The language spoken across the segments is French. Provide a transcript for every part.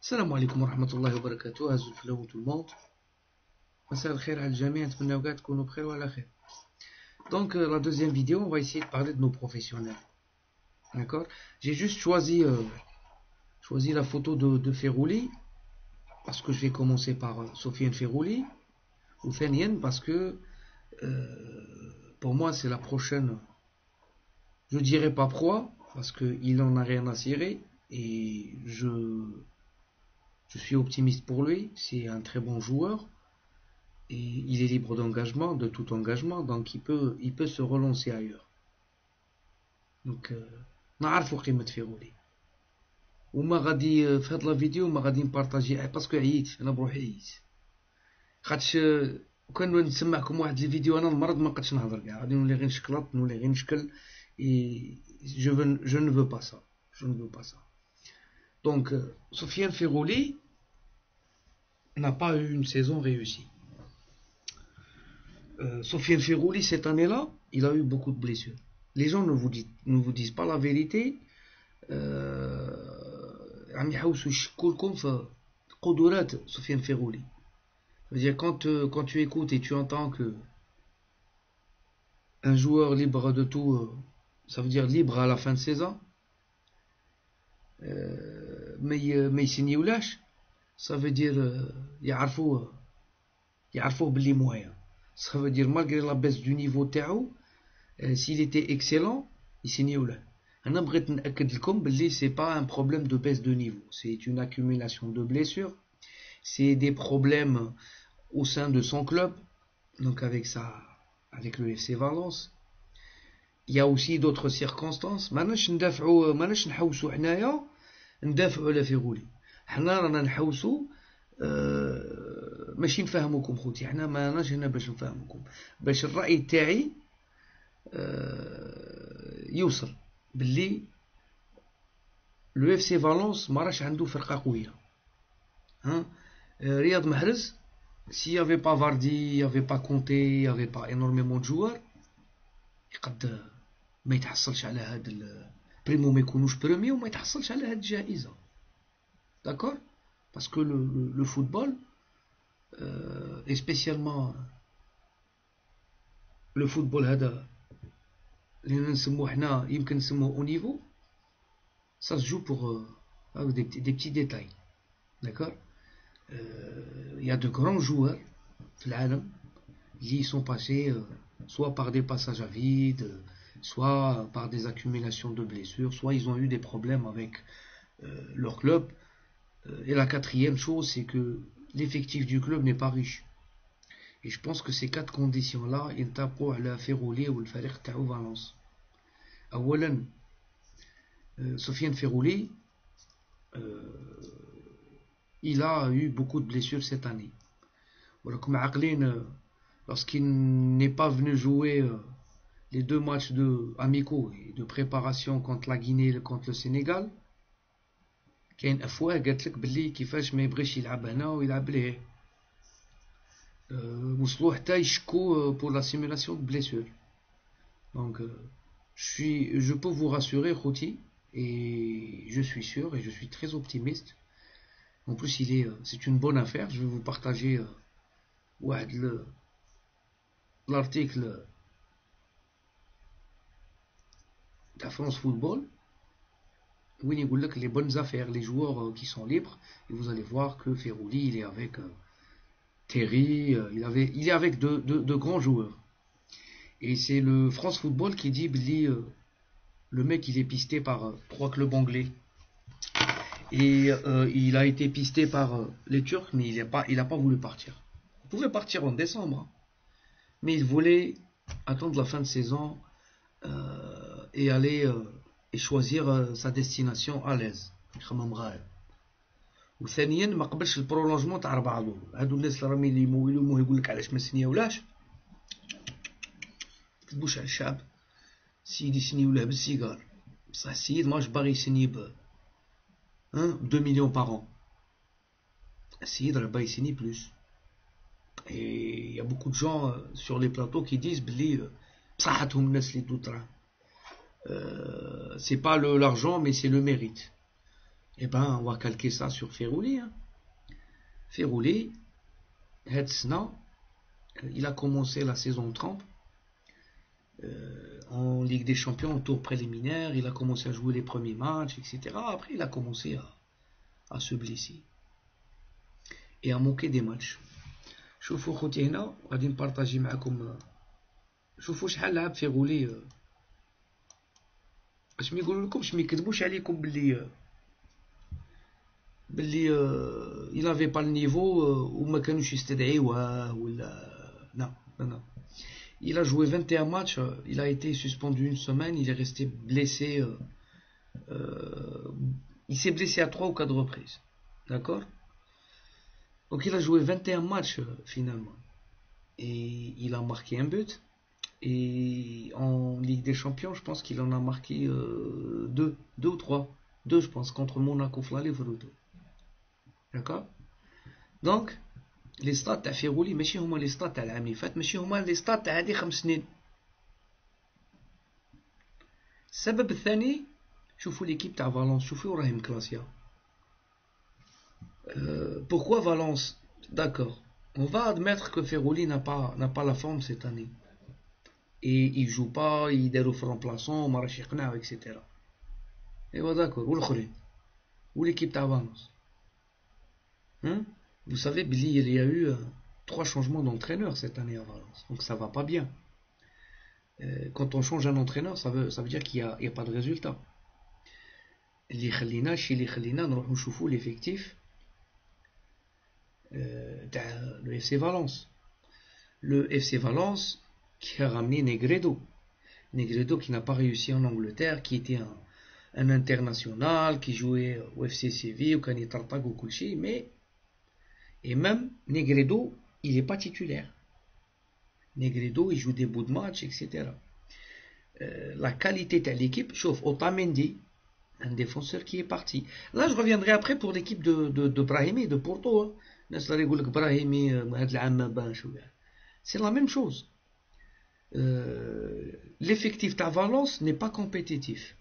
السلام عليكم ورحمة الله وبركاته. هزوا الفلاو tout le monde. مساء الخير على الجميع، نتمنى كاع تكونوا بخير وعلى خير. Donc la deuxième vidéo, on va essayer de parler de nos professionnels. D'accord. J'ai juste choisi la photo de Ferrouli parce que je vais commencer par Sofiane Ferrouli ou Fenien parce que pour moi c'est la prochaine. Je dirais pas proie parce qu'il en a rien à cirer et je suis optimiste pour lui. C'est un très bon joueur et il est libre d'engagement, de tout engagement, donc il peut se relancer ailleurs. Donc نعرفوا قيمة فيرولي وما غادي في هاد لا فيديو ما غادي نبارطاجي باسكو عييت انا بروحي عييت خاطش كان نسمعكم واحد الفيديو انا المرض ما بقيتش نهضر كاع غادي نولي غير نشكلط نولي غير نشكل et je ne veux pas ça. Donc Sofiane Ferrouli n'a pas eu une saison réussie. Sofiane Ferrouli cette année-là, il a eu beaucoup de blessures. Les gens ne vous disent pas la vérité. عم يحاولوا يشكوا لكم في قدرات سفيان فيرولي. C'est-à-dire quand tu écoutes et tu entends que un joueur libre de tout, ça veut dire libre à la fin de saison, mais يسنيولاش, ça veut dire يعرفوه باللي مويا. Ça veut dire malgré la baisse du niveau تاعو, s'il était excellent, يسنيوله. أنا بغيت نأكد لكم باللي c'est pas un problème de baisse de niveau, c'est une accumulation de blessures, c'est des problèmes au sein de son club, donc avec le FC Valence. Il y a aussi d'autres circonstances. ماناش نحوسوا حنايا ندافعوا على فيغولي. حنا رانا نحوسوا ماشي نفهموكم خوتي, حنا ماناش هنا باش نفهموكم, باش الرأي تاعي يوصل باللي لو اف سي فالونس ما راش عنده فرقه قويه. رياض محرز, s'il y avait pas Vardy, il y avait pas Conté, il y avait pas énormément de joueurs, يقد ما يتحصلش على هذا بريمو, ما يكونوش بريمي وما يتحصلش على هذه الجائزه. D'accord? Parce que le football et spécialement le football هذا اللي نسموه حنا يمكن نسموه au niveau, ça se joue pour des petits détails. D'accord? Il y a de grands joueurs في العالم qui sont passés soit par des passages à vide, soit par des accumulations de blessures, soit ils ont eu des problèmes avec leur club. Et la quatrième chose, c'est que l'effectif du club n'est pas riche. Et je pense que ces quatre conditions-là, ils tapent à la Ferrouli ou le Fariq Taou Valence. أولا, Sofiane Ferrouli, il a eu beaucoup de blessures cette année. Comme عاقلين, lorsqu'il n'est pas venu jouer les deux matchs amicaux et de préparation contre la Guinée et contre le Sénégal, كاين افواه قالت لك باللي كيفاش ما يبغيش يلعب هنا ويلعب ليه, وصلوا حتى يشكوا pour la simulation de blessure. Donc je peux vous rassurer خوتي, et je suis sûr et je suis très optimiste. En plus c'est une bonne affaire. Je vais vous partager l'article de France Football où il dit que les bonnes affaires, les joueurs qui sont libres, et vous allez voir que Ferrouli, il est avec Terry, il est avec de grands joueurs. Et c'est le France Football qui dit le mec il est pisté par 3 clubs anglais. Et il a été pisté par les Turcs, mais il n'a pas voulu partir. Il pouvait partir en décembre, mais il voulait attendre la fin de saison et aller et choisir sa destination à l'aise. وثانيا ما قبلش البرولونجمون تاع 4 دور. هادو الناس اللي راهم يموهوا يقول لك علاش ما سنياولاش, تكذبوش على الشعب. السيد يسنيوله بالسيجار, بصح السيد ماش باغي يسني ب 2 millions par an. السيد راه باغي يسني plus. Et il y a beaucoup de gens sur les plateaux qui disent بلي بصحتهم الناس اللي يدوا الدراهم. C'est pas l'argent, mais c'est le mérite. Eh ben, on va calquer ça sur Ferrouli. Hein. Ferrouli, Hetzna, il a commencé la saison 30 en Ligue des Champions, au tour préliminaire. Il a commencé à jouer les premiers matchs, etc. Après, il a commencé à se blesser et à manquer des matchs. شوفوا خوتي هنا غادي نبارطاجي معكم شوفوا شحال لعب فيغولي باش ما يقولوا لكمش ما يكذبوش عليكم باللي il avait pas le niveau وما كانوش يستدعيوه ولا non non. Il a joué 21 matchs, il a été suspendu une semaine, il est resté blessé il s'est blessé à 3 ou 4 reprises. D'accord? Donc il a joué 21 matchs finalement. Et il a marqué un but. Et en Ligue des Champions, je pense qu'il en a marqué 2 ou 3. 2 je pense, contre Monaco Flali Fruto. D'accord? Donc, les stats تاع فيغولي ماشي هما les stats تاع العام اللي فات، ماشي هما les stats تاع هذه 5 سنين. السبب الثاني شوفوا l'équipe تاع فالنس، شوفوا راهي مكلاسيا. Pourquoi Valence? D'accord. On va admettre que Ferroli n'a pas la forme cette année. Et il joue pas, il déroule remplaçant, Marachikna, etc. Et voilà, d'accord. Où l'équipe de Valence? Hein? Vous savez, Billy, il y a eu 3 changements d'entraîneur cette année à Valence. Donc ça va pas bien. Quand on change un entraîneur, ça veut dire qu'il n'y a pas de résultat. Chez nous نشوفوا l'effectif le FC Valence. Le FC Valence qui a ramené Negredo. Negredo qui n'a pas réussi en Angleterre, qui était un international, qui jouait au FC Séville, au Canitartag, au Kulchi, mais et même Negredo, il n'est pas titulaire. Negredo, il joue des bouts de match, etc. La qualité de l'équipe, sauf Otamendi, un défenseur qui est parti. Là, je reviendrai après pour l'équipe de Brahimi, de Porto. Hein. C'est la même chose. L'effectif de Valence n'est pas compétitif.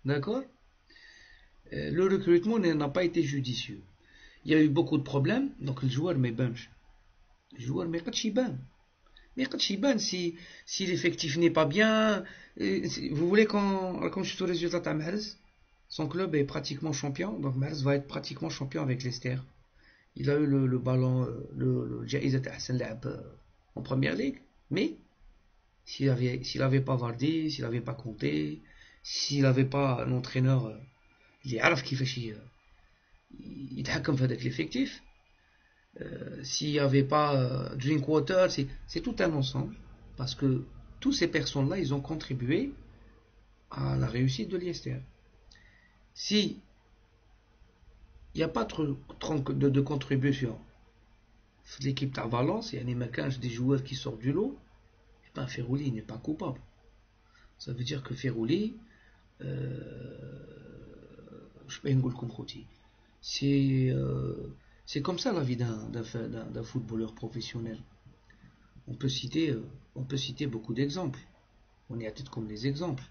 D'accord? Le recrutement n'a pas été judicieux. Il y a eu beaucoup de problèmes, donc le joueur met bench. Le joueur met Kachiban. Mais Kachiban, si l'effectif n'est pas bien, vous voulez qu'on raconte le résultat à Mahrez? Son club est pratiquement champion, donc Mahrez va être pratiquement champion avec Leicester. Il a eu le ballon, le Jaïzat Hassan Lab en première ligue, mais s'il avait pas Vardy, s'il avait pas Conté, s'il avait pas un entraîneur اللي يعرف كيفاش يتحكم في هذاك l'effectif, s'il n'y avait pas Drinkwater, c'est tout un ensemble, parce que toutes ces personnes-là, ils ont contribué à la réussite de Leicester. Si il n'y a pas de contribution de l'équipe de Valence, il y a des joueurs qui sortent du lot, et ben Ferroli n'est pas coupable. Ça veut dire que Ferroli, c'est comme ça la vie d'un footballeur professionnel. On peut citer beaucoup d'exemples. On est à tête comme des exemples.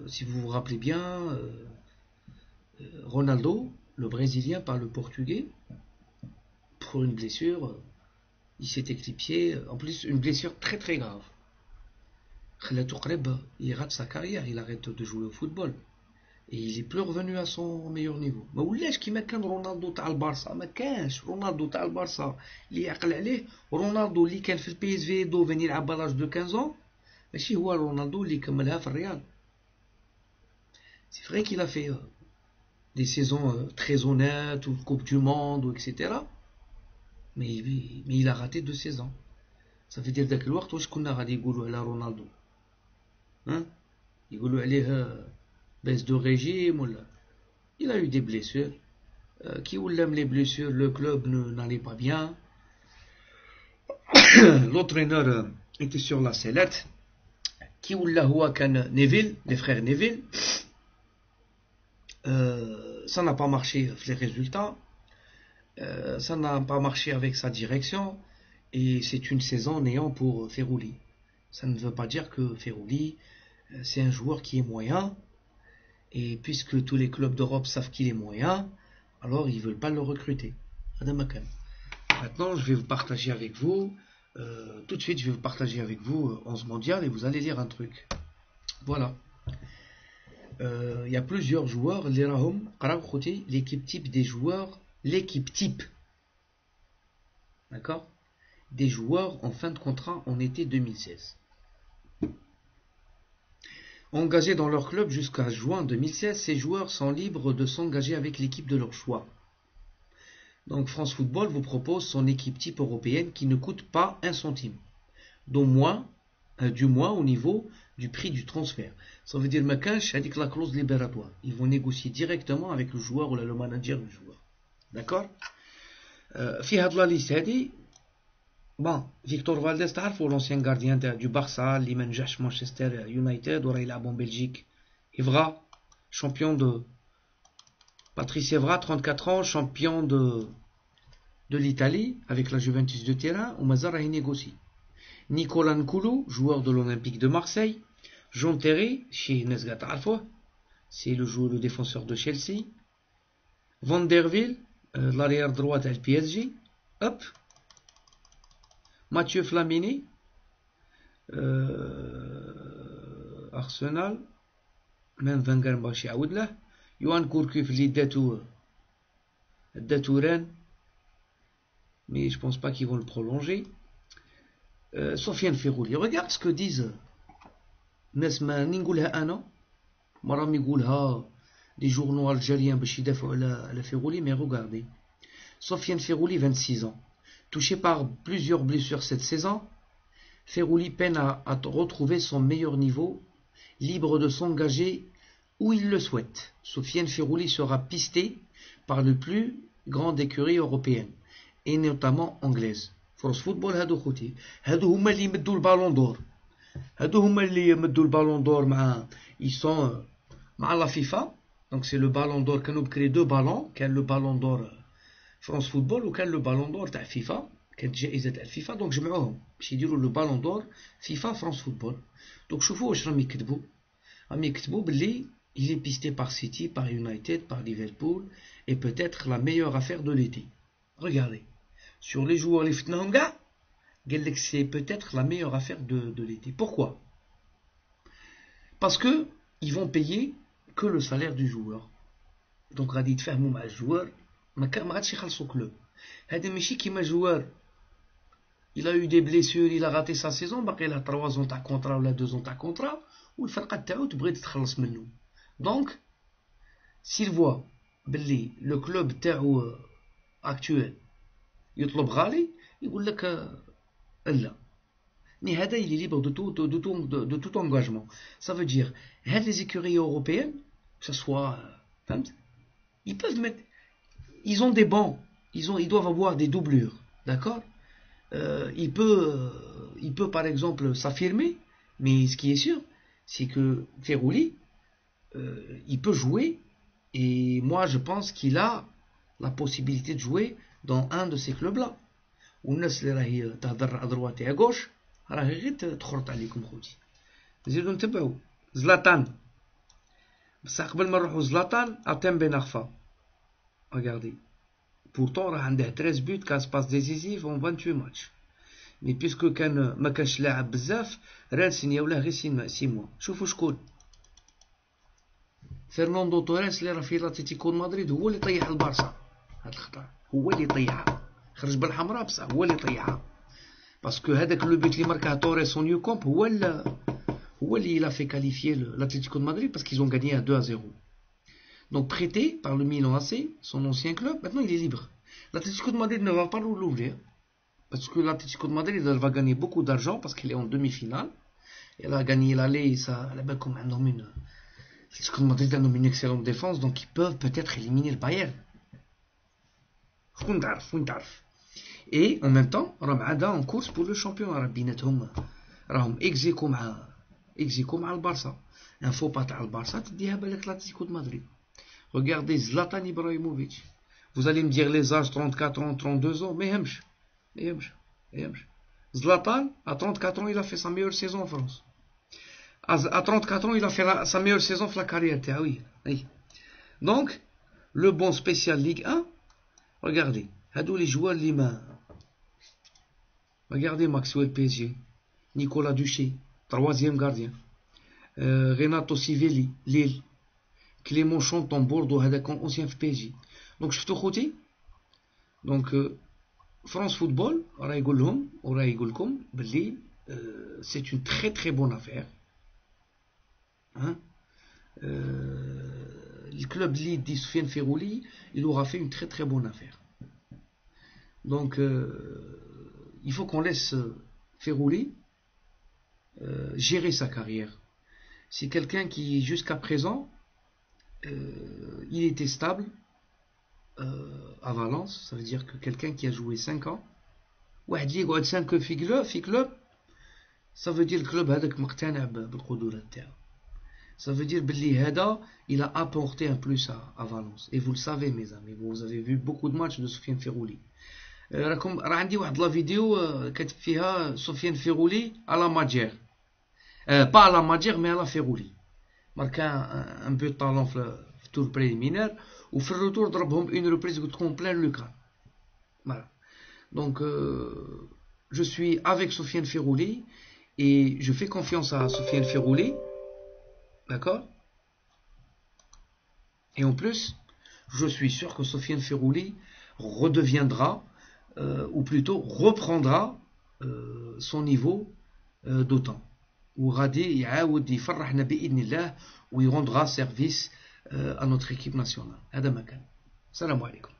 Si vous vous rappelez bien, Ronaldo, le Brésilien, parle le portugais. Pour une blessure, il s'est éclipsé. En plus, une blessure très très grave. Il rate sa carrière, il arrête de jouer au football. Et il est plus revenu à son meilleur niveau. ما ولاش كيما كان رونالدو تاع البارسا، ما كانش رونالدو تاع البارسا اللي يعقل عليه رونالدو اللي كان في البي اس في دوفين يلعب بالاج دو 15 ans ماشي هو رونالدو اللي كملها في الريال. C'est vrai qu'il a fait des saisons très honnêtes, ou Coupe du Monde, etc. Mais il a raté 2 saisons. Ça veut dire ذاك الوقت واش كنا غادي يقولوا على رونالدو؟ hein يقولوا عليه baisse de régime ou là. Il a eu des blessures qui ou l'aime les blessures, le club n'allait pas bien. L'entraîneur était sur la sellette. Qui ou là Neville, les frères Neville, ça n'a pas marché les résultats, ça n'a pas marché avec sa direction, et c'est une saison néant pour Ferroli. Ça ne veut pas dire que Ferroli c'est un joueur qui est moyen. Et puisque tous les clubs d'Europe savent qu'il est moyen, alors ils ne veulent pas le recruter. Maintenant, je vais vous partager avec vous, tout de suite, je vais vous partager avec vous 11 mondial et vous allez lire un truc. Voilà. Il y a plusieurs joueurs, l'équipe type des joueurs, l'équipe type. D'accord? Des joueurs en fin de contrat en été 2016. Engagés dans leur club jusqu'à juin 2016, ces joueurs sont libres de s'engager avec l'équipe de leur choix. Donc France Football vous propose son équipe type européenne qui ne coûte pas un centime, du moins au niveau du prix du transfert. Ça veut dire que la clause libératoire. Ils vont négocier directement avec le joueur ou le manager du joueur. D'accord? في هاد لا ليست هادي bon Victor Valdés تعرفوا l'ancien gardien du Barça اللي ما نجحش مانشستر يونايتد وراه يلعب en Belgique. Evra, champion de Patrice Evra, 34 ans, champion de l'Italie avec la Juventus de Turin, ou Mazar a négocié. Nicolas Nkoulou, joueur de l'Olympique de Marseille. Jean Terry, chez Nesgat Arfo, c'est le défenseur de Chelsea. Van der Wiel, l'arrière droit du PSG. Hop. Mathieu Flamini, Arsenal. Même Wenger Bachi Aoudla. Yohan Kourkuf, Rennes. Mais je pense pas qu'ils vont le prolonger. Sofiane Ferrouli, regarde ce que disent Nesma Ningulha Ana, Marami Goulha, des journaux algériens, la Ferrouli, mais regardez. Sofiane Ferrouli, 26 ans. Touché par plusieurs blessures cette saison, Ferrouli peine à retrouver son meilleur niveau, libre de s'engager où il le souhaite. Sofiane Ferrouli sera pisté par le plus grande écurie européenne, et notamment anglaise. France Football هادو خوتي هادو هما اللي يمدوا البالون دور هادو هما اللي يمدوا البالون دور مع ils sont مع la FIFA. Donc c'est le ballon d'or كانوا بكري دو بالون كان لو بالون دور فرانس فوتبول وكان لو بالون دور تاع فيفا كانت جائزه تاع الفيفا دونك جمعوهم باش يديروا لو بالون دور فيفا فرانس فوتبول. دونك شوفوا واش راهم يكتبوا باللي il est pisté par City, par United, par Liverpool et peut-être la meilleure affaire de l'été. Regardez. Sur les joueurs, les Fitnahanga, c'est peut-être la meilleure affaire de l'été. Pourquoi? Parce que ils vont payer que le salaire du joueur. Donc, radit fahmou ma joueur, ma غاديش يخلصوا club. هذا ماشي كيما joueur. Il a eu des blessures, il a raté sa saison, باقي له 3 ans تاع contrat ولا 2 ans تاع contrat, والفرقه تاعو تبغي تتخلص منه. Donc, s'il voit باللي le club تاعو actuel يطلب غالي يقول لك لا. Mais هذا il est libre de tout engagement. Ça veut dire هاد les écuries européennes, que ce soit فهمت, ils peuvent mettre, ils ont des bancs, ils doivent avoir des doublures, d'accord. Il peut par exemple s'affirmer, mais ce qui est sûr c'est que Ferrouli il peut jouer, et moi je pense qu'il a la possibilité de jouer dans un de ces clubs-là. والناس اللي راهي تهضر à droite et à gauche راهي غير تخرط عليكم خوتي. نزيدو نتبعو زلاتان. بصح قبل ما نروحو زلاتان اتم بن عرفة. Regardez. Pourtant راه عنده 13 buts كاس باس ديسيزيف en 28 matchs. مي بيسكو كان ما كانش لاعب بزاف راه سينياو له غير 6 mois. شوفوا شكون. فرناندو توريس اللي راه في لاتليتيكو مدريد هو اللي طيح البارسا. هاد الخطأ هو اللي طيحها. خرج بالحمراء بصح هو اللي طيحها. باسكو هذاك لو بيت اللي ماركا توريس اون نيوكومب هو اللي il a fait qualifier l'Atlético de Madrid parce qu'ils ont gagné à 2-0. Donc prêté par le Milan AC, son ancien club, maintenant il est libre. L'Atlético de Madrid ne va pas l'ouvrir parce que l'Atlético de Madrid elle va gagner beaucoup d'argent parce qu'elle est en demi-finale. Elle a gagné l'aller, ça là-bas comme un homme l'Atlético de Madrid a une excellente défense, donc ils peuvent peut-être éliminer le Bayern. Et en même temps راهم عاده en course pour le championnat. راه بيناتهم راهم اكزيكو مع البارسا. ان فوبا تاع البارسا تديها بالك لاتليتيكو دو مدريد. Regardez Zlatan Ibrahimovic. Vous allez me dire les âges 34 ans, 32 ans, mais يهمش. Zlatan à 34 ans il a fait sa meilleure saison en France. À 34 ans, il a fait sa meilleure saison de la carrière. Oui. Donc, le bon spécial Ligue 1, regardez, hadou les joueurs Lima. Regardez Maxwell PSG, Nicolas Duché, 3e gardien, Renato Sivelli, Lille, Clément Chanton, Bordeaux, هذاك ancien في PSG. Donc شفتوا خوتي؟ Donc France Football راه يقول لهم وراه يقول لكم باللي c'est une très très bonne affaire. Hein? Le club Lille dit Soufiane Ferrouli, il aura fait une très très bonne affaire. Donc il faut qu'on laisse Ferrouli gérer sa carrière. C'est quelqu'un qui jusqu'à présent il était stable à Valence. Ça veut dire que quelqu'un qui a joué 5 ans, واحد اللي يقعد 5 في club, ça veut dire le club هذاك مقتنع بالقدرات تاعو. Ça veut dire باللي هذا il a apporté un plus à Valence. Et vous le savez mes amis, vous avez vu beaucoup de matchs de Soufiane Ferrouli. راكم راه عندي واحد لا فيديو كاتب فيها سفيان فيرولي على ماجير, با على ماجير مي على فيرولي, ماركا ان بو طالون في التور بريليمينير, وفي الروتور ضربهم اون ريبريز قلت لكم بلان لوكان. Voilà. Donc je suis avec Soufiane Ferrouli et je fais confiance à Soufiane Ferrouli, d'accord. Et en plus je suis sûr que Soufiane Ferrouli redeviendra ou plutôt reprendra son niveau d'autant, وغادي يعاود يفرحنا بإذن الله ويرendra service à notre équipe nationale. هذا ما كان. السلام عليكم.